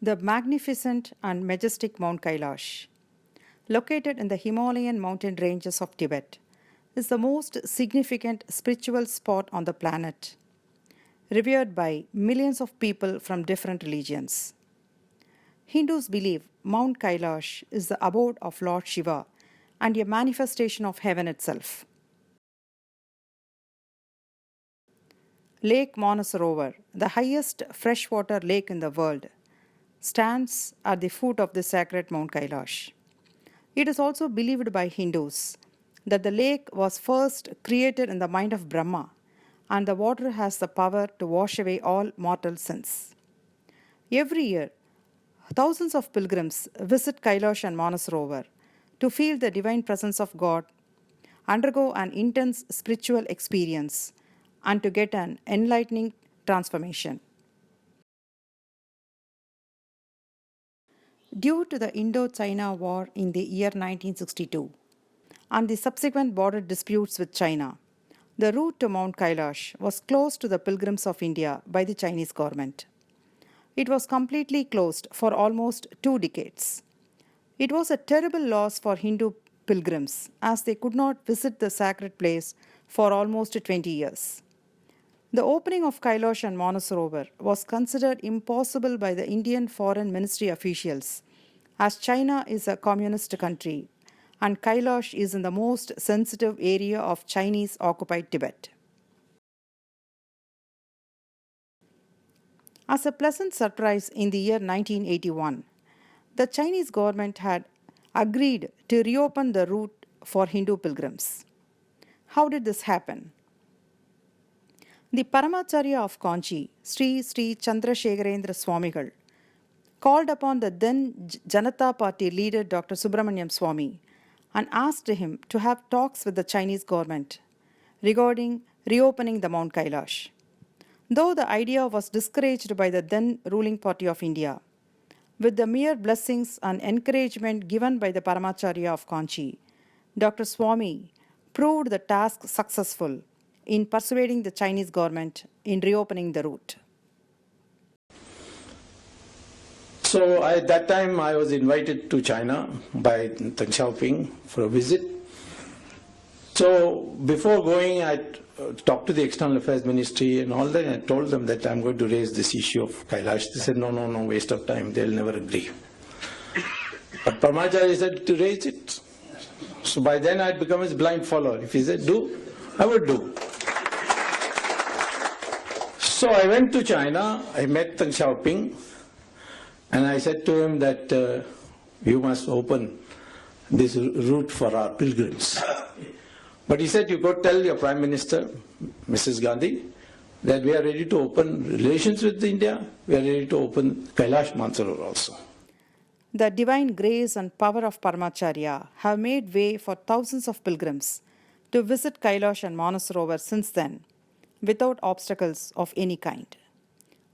The magnificent and majestic Mount Kailash, located in the Himalayan mountain ranges of Tibet, is the most significant spiritual spot on the planet, revered by millions of people from different religions. Hindus believe Mount Kailash is the abode of Lord Shiva and a manifestation of heaven itself. Lake Manasarovar, the highest freshwater lake in the world, stands at the foot of the sacred Mount Kailash. It is also believed by Hindus that the lake was first created in the mind of Brahma, and the water has the power to wash away all mortal sins. Every year, thousands of pilgrims visit Kailash and Manasarovar to feel the divine presence of God, undergo an intense spiritual experience, and to get an enlightening transformation. Due to the Indo-China War in the year 1962 and the subsequent border disputes with China, the route to Mount Kailash was closed to the pilgrims of India by the Chinese government. It was completely closed for almost 2 decades. It was a terrible loss for Hindu pilgrims as they could not visit the sacred place for almost 20 years. The opening of Kailash and Manasarovar was considered impossible by the Indian Foreign Ministry officials, as China is a communist country and Kailash is in the most sensitive area of Chinese-occupied Tibet. As a pleasant surprise in the year 1981, the Chinese government had agreed to reopen the route for Hindu pilgrims. How did this happen? The Paramacharya of Kanchi, Sri Sri Chandrasekharendra Swamigal, called upon the then Janata Party leader Dr. Subramaniam Swami and asked him to have talks with the Chinese government regarding reopening the Mount Kailash. Though the idea was discouraged by the then ruling party of India, with the mere blessings and encouragement given by the Paramacharya of Kanchi, Dr. Swami proved the task successful in persuading the Chinese government in reopening the route. So at that time I was invited to China by Deng Xiaoping for a visit. So before going, I talked to the External Affairs Ministry and all that, and I told them that I'm going to raise this issue of Kailash. They said, no, waste of time, they'll never agree. But Paramacharya said to raise it. So by then I'd become his blind follower. If he said do, I would do. So I went to China, I met Deng Xiaoping, and I said to him that you must open this route for our pilgrims. But he said, you go tell your Prime Minister, Mrs. Gandhi, that we are ready to open relations with India, we are ready to open Kailash Mansarovar also. The divine grace and power of Paramacharya have made way for thousands of pilgrims to visit Kailash and Manasarovar since then, without obstacles of any kind.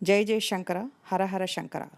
Jai Jai Shankara, Hara Hara Shankara.